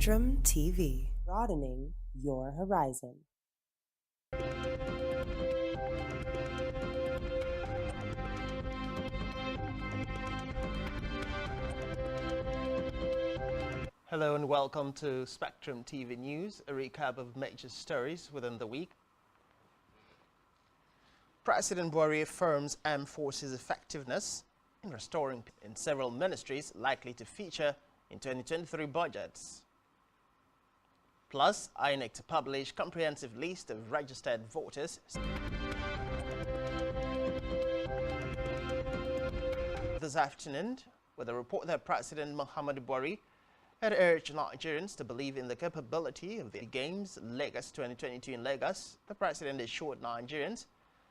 Spectrum TV, broadening your horizon. Hello and welcome to Spectrum TV News, a recap of major stories within the week. President Buhari affirms armed forces' effectiveness in restoring in several ministries likely to feature in 2023 budgets. Plus, INEC to publish comprehensive list of registered voters. This afternoon, with a report that President Muhammadu Buhari had urged Nigerians to believe in the capability of the Games Lagos 2022 in Lagos, the president assured Nigerians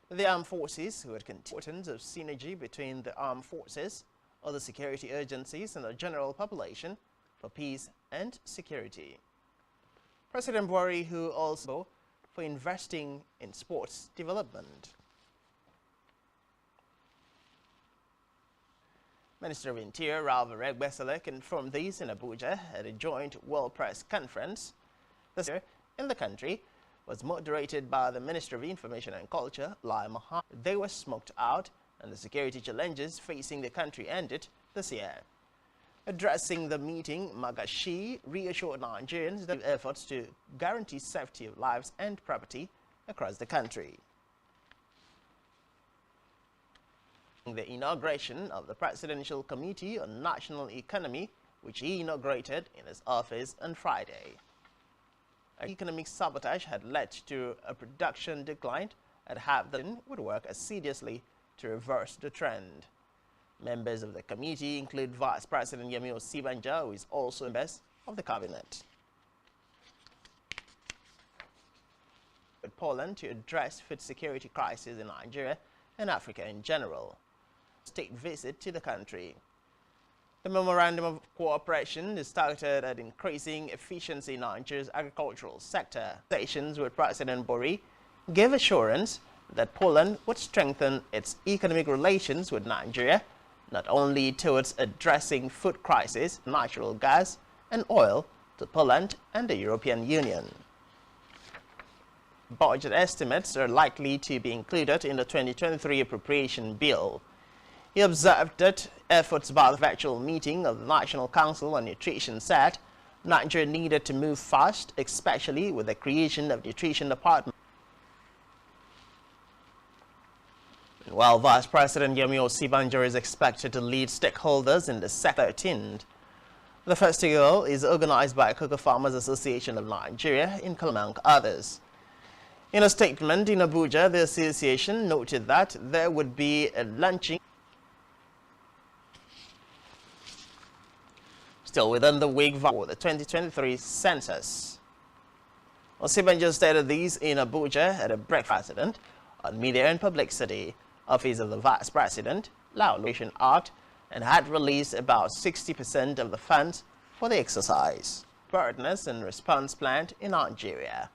that the armed forces who had importance of synergy between the armed forces, other security agencies and the general population for peace and security. President Buhari, who also for investing in sports development. Minister of Interior Ralph Aregbesola confirmed this in Abuja at a joint World Press Conference. This year in the country was moderated by the Minister of Information and Culture, Lai Mohammed. They were smoked out and the security challenges facing the country ended this year. Addressing the meeting, Magashi reassured Nigerians that efforts to guarantee safety of lives and property across the country. The inauguration of the Presidential Committee on National Economy, which he inaugurated in his office on Friday. Economic sabotage had led to a production decline and would work assiduously to reverse the trend. Members of the committee include Vice President Yemi Osinbajo, who is also a member of the cabinet. With Poland to address food security crisis in Nigeria and Africa in general. State visit to the country. The Memorandum of Cooperation is targeted at increasing efficiency in Nigeria's agricultural sector. Conversations with President Buhari gave assurance that Poland would strengthen its economic relations with Nigeria, not only towards addressing food crisis, natural gas and oil to Poland and the European Union. Budget estimates are likely to be included in the 2023 appropriation bill. He observed that efforts by the virtual meeting of the National Council on Nutrition said Nigeria needed to move fast, especially with the creation of Nutrition Department. While Vice President Yemi Osinbajo is expected to lead stakeholders in the sector 13th, the festival is organized by Cocoa Farmers Association of Nigeria in among others. In a statement in Abuja, the association noted that there would be a launching still within the week for the 2023 census. Osinbajo stated these in Abuja at a breakfast on Media and Publicity, Office of the Vice President, Laulation Act, and had released about 60% of the funds for the exercise. Preparedness and response plan in Nigeria.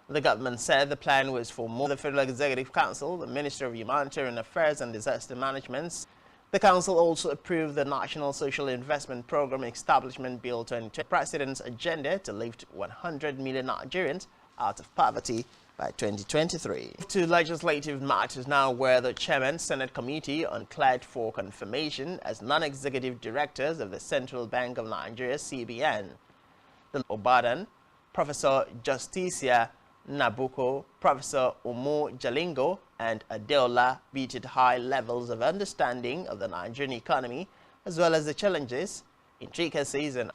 The government said the plan was for more. The Federal Executive Council, the Minister of Humanitarian Affairs and Disaster Management. The Council also approved the National Social Investment Program Establishment Bill 2020, President's agenda to lift 100 million Nigerians out of poverty by 2023. To legislative matters now, where the Chairman Senate Committee on declared for confirmation as non-executive directors of the Central Bank of Nigeria, CBN. The Obadan, Professor Justicia Nabuko, Professor Umu Jalingo, and Adeola beat high levels of understanding of the Nigerian economy, as well as the challenges, intricacies, and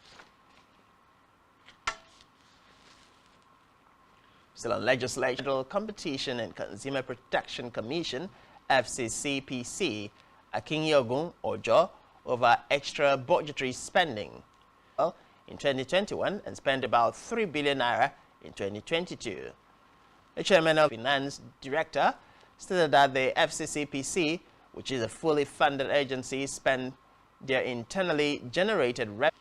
still on legislature, Competition and Consumer Protection Commission, FCCPC, Akinyogun Ojo, over extra budgetary spending in 2021 and spent about 3 billion naira in 2022. The chairman of Finance Director stated that the FCCPC, which is a fully funded agency, spent their internally generated revenue.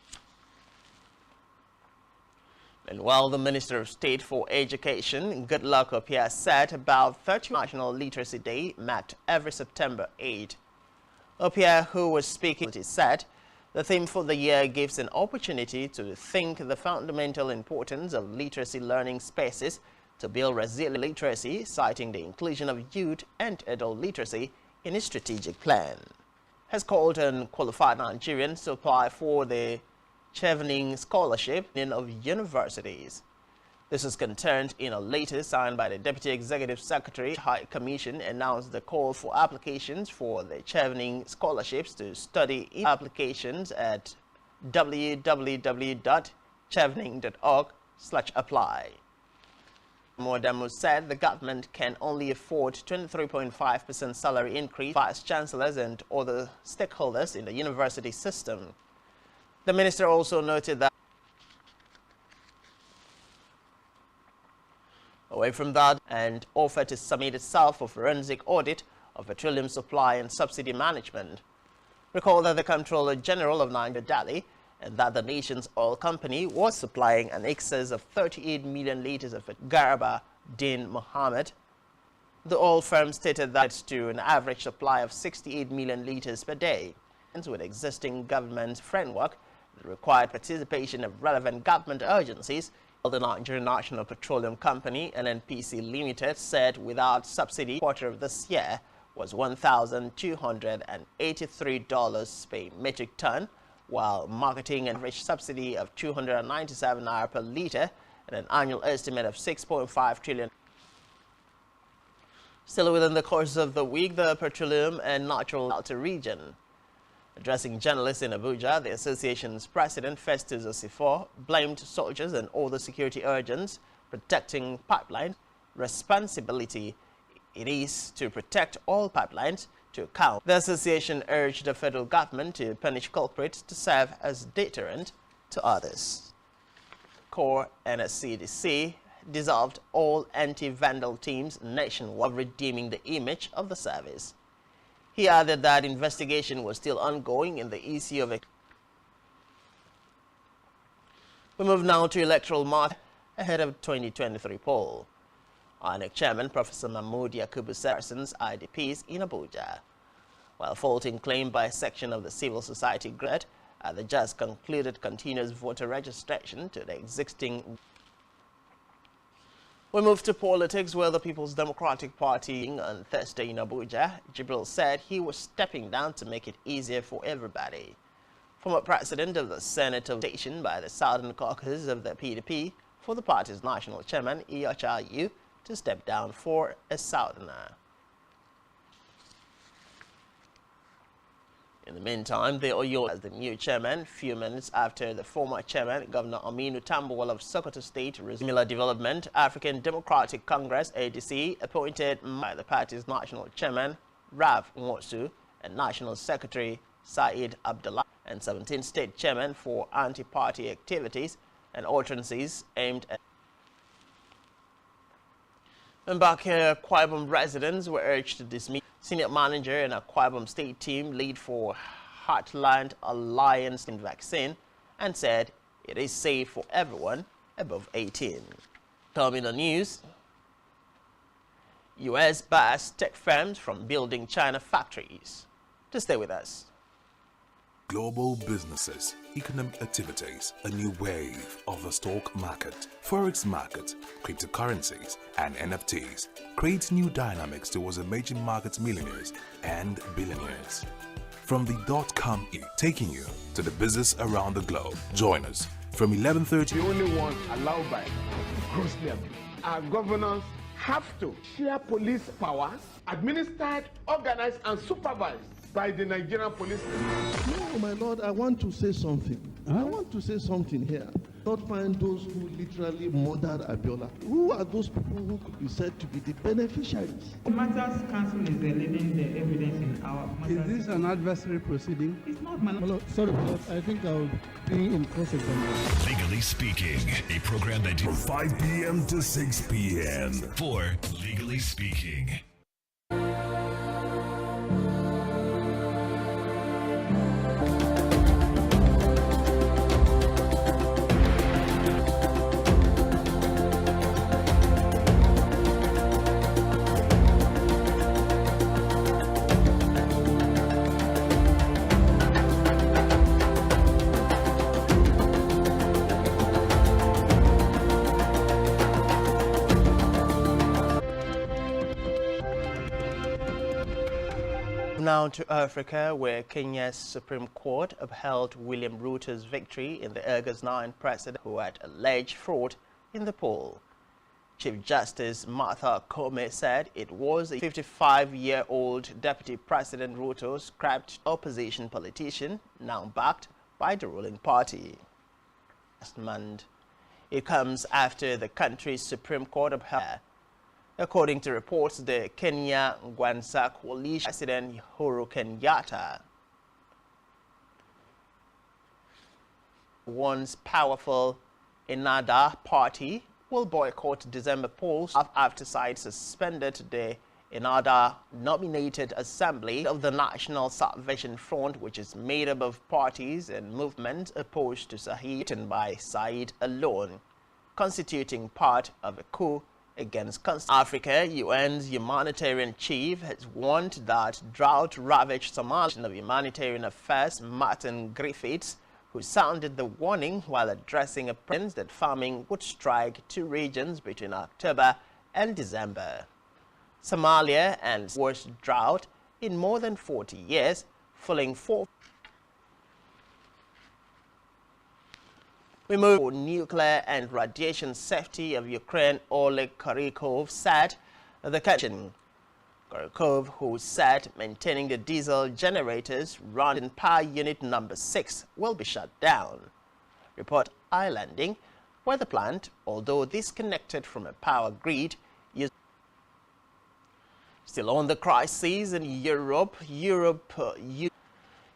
And while the Minister of State for Education, Goodluck Opiah, said about 30 National Literacy Day marked every September 8. Opiah, who was speaking, said The theme for the year gives an opportunity to think the fundamental importance of literacy learning spaces to build resilient literacy, citing the inclusion of youth and adult literacy in its strategic plan. Has called on qualified Nigerians to apply for the STVNg scholarship of universities. This is contained in a letter signed by the Deputy Executive Secretary. High Commission announced the call for applications for the STVNg scholarships to study applications at www.stevning.org/apply. Modamu said the government can only afford 23.5% salary increase for vice chancellors and other stakeholders in the university system. The minister also noted that away from that and offered to submit itself for forensic audit of petroleum supply and subsidy management. Recall that the Comptroller General of Nigeria, Delhi, and that the nation's oil company was supplying an excess of 38 million liters of Garba Din Mohammed. The oil firm stated that to an average supply of 68 million liters per day. And with existing government framework, the required participation of relevant government agencies, the Nigerian National Petroleum Company, NNPC Limited, said without subsidy, quarter of this year was $1,283 per metric ton, while marketing an average subsidy of 297 naira per liter and an annual estimate of 6.5 trillion. Still within the course of the week, the Petroleum and Natural Delta region. Addressing journalists in Abuja, the association's president, Festus Osifo, blamed soldiers and other security agents protecting pipelines. Responsibility it is to protect all pipelines to account. The association urged the federal government to punish culprits to serve as deterrent to others. Core NSCDC dissolved all anti-vandal teams nationwide, redeeming the image of the service. He added that investigation was still ongoing in the issue of. We move now to electoral matters ahead of 2023 poll. INEC Chairman Professor Mahmood Yakubu said IDPs in Abuja, while faulting claim by a section of the civil society group at the just concluded continuous voter registration to the existing. We move to politics, where the People's Democratic Party on Thursday in Abuja, Jibril said he was stepping down to make it easier for everybody. Former president of the Senate station by the Southern Caucus of the PDP for the party's national chairman, EHRU, to step down for a Southerner. In the meantime, the Oyo as the new chairman, few minutes after the former chairman, Governor Aminu Tambuwal of Sokoto State, similar development, African Democratic Congress, ADC, appointed by the party's national chairman, Rav Nwosu, and national secretary, Said Abdullah, and 17 state chairman for anti-party activities and utterances aimed at. And back here, Akwa Ibom residents were urged to dismiss senior manager and Akwa Ibom state team lead for Heartland Alliance in vaccine and said it is safe for everyone above 18. Coming on news, U.S. bars tech firms from building China factories. To stay with us. Global businesses, economic activities, a new wave of the stock market, forex market, cryptocurrencies, and NFTs creates new dynamics towards emerging market millionaires and billionaires. From the .com taking you to the business around the globe. Join us from 11:30. The only one allowed by grossly abused. Our governors have to share police powers, administered, organized, and supervised by the Nigerian police. No, my lord, I want to say something. I want to say something here. Not find those who literally murdered Abiola. Who are those people who could be said to be the beneficiaries? Matters Council is leading the evidence in our matters. Is this an adversary proceeding? It's not, man. Well, sorry, but I think I'll be in cross-examination. Legally Speaking, a program that From 5 p.m. to 6 p.m. for Legally Speaking. now to Africa, where Kenya's Supreme Court upheld William Ruto's victory in the August 9 president who had alleged fraud in the poll. Chief Justice Martha Koome said it was a 55-year-old Deputy President Ruto scrapped opposition politician, now backed by the ruling party. Last month, it comes after the country's Supreme Court upheld. According to reports, the Kenya Kwanza coalition President Uhuru Kenyatta, once powerful Ennahda party, will boycott December polls after sides suspended the Ennahda-nominated Assembly of the National Salvation Front, which is made up of parties and movements opposed to Said, written by Said alone, constituting part of a coup against Africa. UN's humanitarian chief has warned that drought-ravaged Somalia of Humanitarian Affairs Martin Griffiths, who sounded the warning while addressing a preference that farming would strike two regions between October and December. Somalia and worst drought in more than 40 years, falling 4. We move to nuclear and radiation safety of Ukraine. Oleg Kurykov said the country. Kurykov, who said maintaining the diesel generators running power unit number 6 will be shut down. Report islanding, where the plant, although disconnected from a power grid, is still on the crisis in Europe.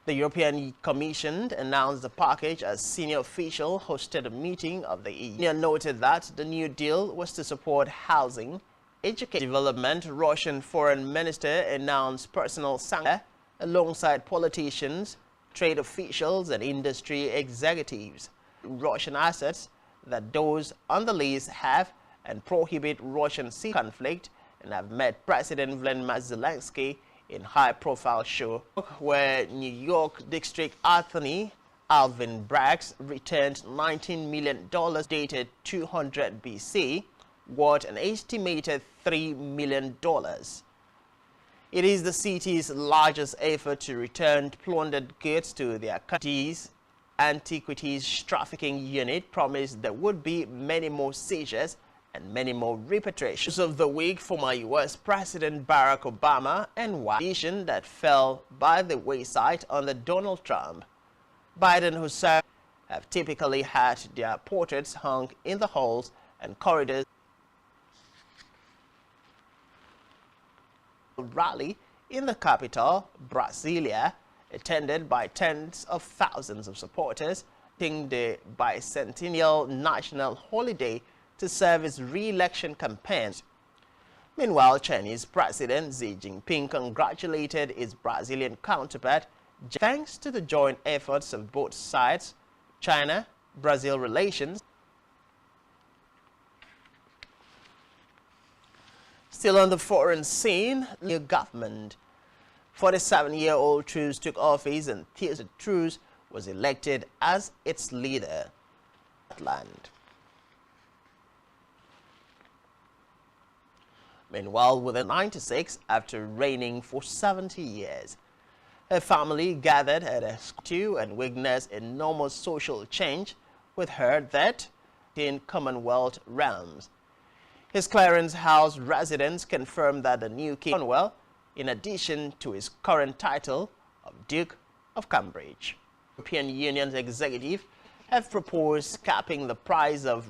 The European Commission announced the package as senior official hosted a meeting of the EU. Union noted that the new deal was to support housing, education, development. Russian foreign minister announced personal sanctions alongside politicians, trade officials and industry executives. Russian assets that those on the list have and prohibit Russian sea conflict, and have met President Vladimir Zelensky in high-profile show where New York District Attorney Alvin Braggs returned $19 million dated 200 BC, worth an estimated $3 million. It is the city's largest effort to return plundered goods to their country's antiquities trafficking unit. Promised there would be many more seizures and many more repatriations of the week. Former U.S. President Barack Obama and edition that fell by the wayside under Donald Trump. Biden, who served, have typically had their portraits hung in the halls and corridors. Rally in the capital, Brasilia, attended by tens of thousands of supporters, taking the bicentennial national holiday to serve his re-election campaigns. Meanwhile, Chinese President Xi Jinping congratulated his Brazilian counterpart thanks to the joint efforts of both sides. China-Brazil relations. Still on the foreign scene, new government. 47-year-old Truss took office and Theodore Truss was elected as its leader. Meanwhile, within 96, after reigning for 70 years, her family gathered at a statue and witnessed enormous social change with her that in Commonwealth realms. His Clarence House residents confirmed that the new King Commonwealth, in addition to his current title of Duke of Cambridge. European Union's executive have proposed capping the price of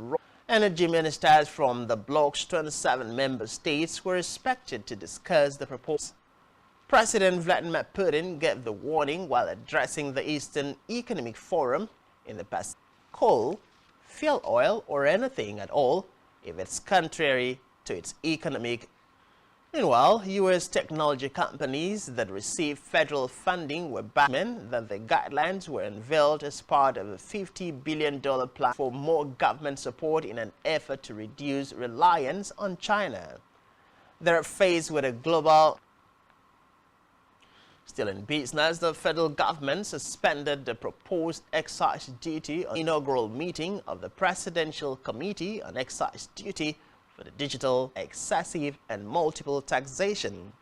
energy. Ministers from the bloc's 27 member states were expected to discuss the proposal. President Vladimir Putin gave the warning while addressing the Eastern Economic Forum in the past. Coal, fuel oil, or anything at all if it's contrary to its economic. Meanwhile, U.S. technology companies that received federal funding were banned that the guidelines were unveiled as part of a $50 billion plan for more government support in an effort to reduce reliance on China. They're faced with a global. Still in business, the federal government suspended the proposed excise duty on the inaugural meeting of the Presidential Committee on Excise Duty for the Digital, Excessive and Multiple Taxation.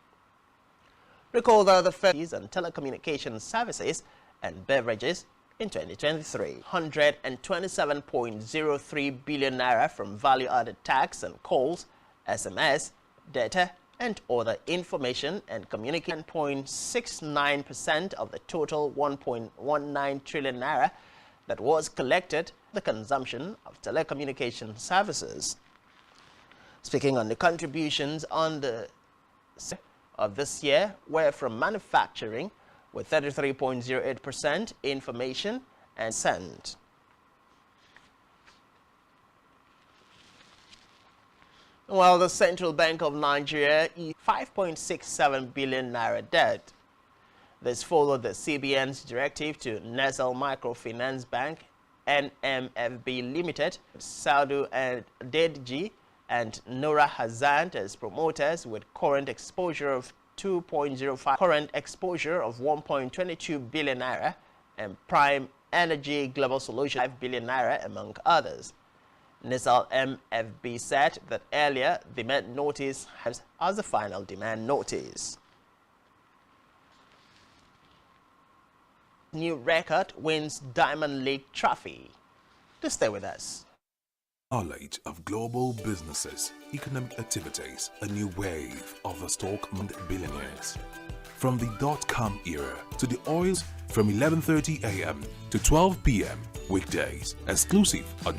Recall that the fees on telecommunications services and beverages in 2023, 127.03 billion naira from value-added tax and calls, SMS, data, and other information and communication. 0.69% of the total 1.19 trillion naira that was collected the consumption of telecommunication services. Speaking on the contributions on the of this year were from manufacturing with 33.08%, information and send. While the Central Bank of Nigeria is 5.67 billion naira debt. This followed the CBN's directive to Nestle Microfinance Bank, NMFB Limited, Saudu and Dedji, and Nora Hazard as promoters with current exposure of 2.05, current exposure of 1.22 billion naira, and Prime Energy Global Solution 5 billion naira, among others. Nestle MFB said that earlier demand notice has as the final demand notice. New record wins Diamond League trophy. To stay with us. Knowledge of global businesses, economic activities, a new wave of the stock market billionaires. From the dot-com era to the oils, from 11:30 a.m. to 12 p.m. weekdays, exclusive on.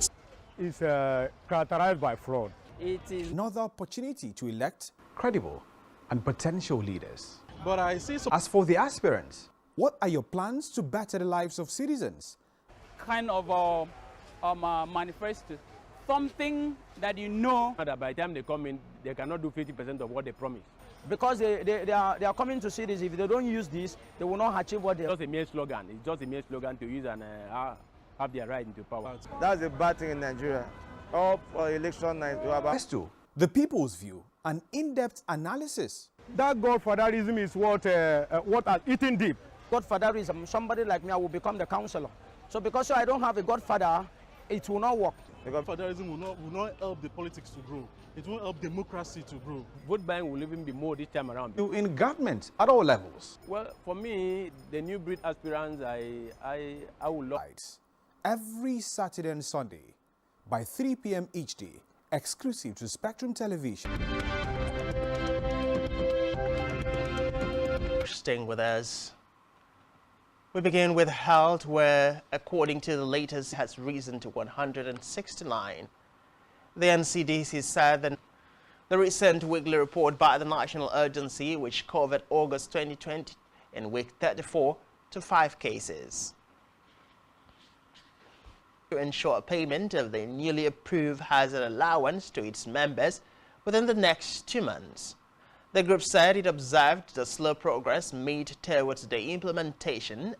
Is characterized by fraud. It is another opportunity to elect credible and potential leaders. But I see some. As for the aspirants, what are your plans to better the lives of citizens? kind of manifesto, something that you know. That by the time they come in, they cannot do 50% of what they promise. Because they are coming to see this. If they don't use this, they will not achieve what they. It's just a mere slogan. It's just a mere slogan to use and have their right into power. That's a bad thing in Nigeria. All for election night. The People's View, an in-depth analysis. That godfatherism is what has eaten deep. Godfatherism, somebody like me, I will become the counselor. So because I don't have a godfather, it will not work. Godfatherism will not help the politics to grow. It won't help democracy to grow. Vote buying will even be more this time around. In government, at all levels. Well, for me, the new breed aspirants, I will love. Every Saturday and Sunday, by 3 p.m. each day, exclusive to Spectrum Television. Staying with us. We begin with health, where, according to the latest, has risen to 169. The NCDC said that the recent weekly report by the National Agency, which covered August 2020 in week 34 to 5 cases. To ensure payment of the newly approved hazard allowance to its members within the next 2 months. The group said it observed the slow progress made towards the implementation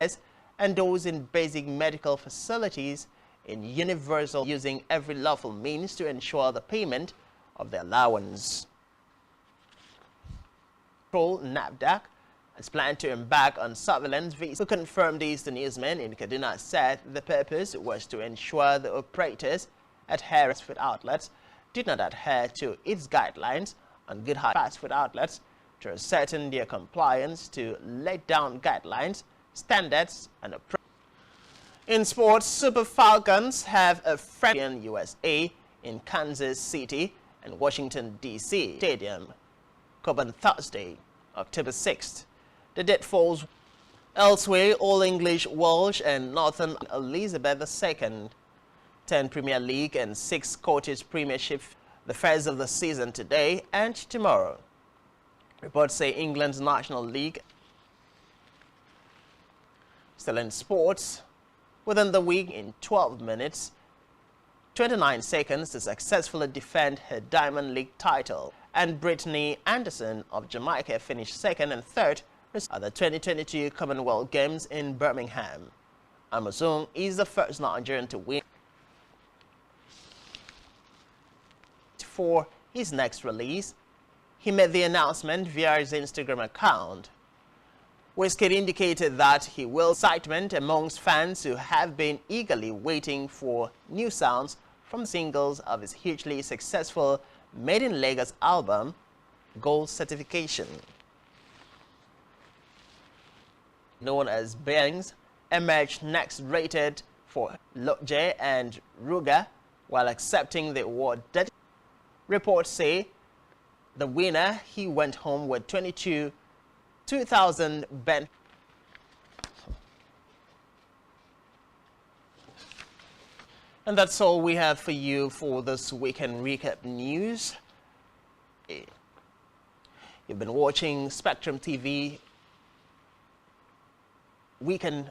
and those in basic medical facilities in universal using every lawful means to ensure the payment of the allowance. NAFDAC has planned to embark on surveillance visits. To confirm this, the newsman in Kaduna said the purpose was to ensure the operators at fast food outlets did not adhere to its guidelines on good fast food outlets to ascertain their compliance to laid down guidelines, standards, and approach. In sports, Super Falcons have a friendly in USA in Kansas City and Washington, D.C. Stadium, Coburn Thursday, October 6th. The date falls elsewhere. All English, Welsh, and Northern Elizabeth II, 10 Premier League and 6 Scottish Premiership. The first of the season today and tomorrow. Reports say England's National League. Still in sports, within the week in 12 minutes, 29 seconds to successfully defend her Diamond League title. And Brittany Anderson of Jamaica finished second and third at the 2022 Commonwealth Games in Birmingham. Amazon is the first Nigerian to win. For his next release, he made the announcement via his Instagram account. Wizkid indicated that he will excitement amongst fans who have been eagerly waiting for new sounds from singles of his hugely successful Made in Lagos album, Gold Certification. known as Bangs, emerged next rated for Lotje and Ruga while accepting the award. Reports say the winner, he went home with 2,000 bent. And that's all we have for you for this weekend recap news. You've been watching Spectrum TV Weekend.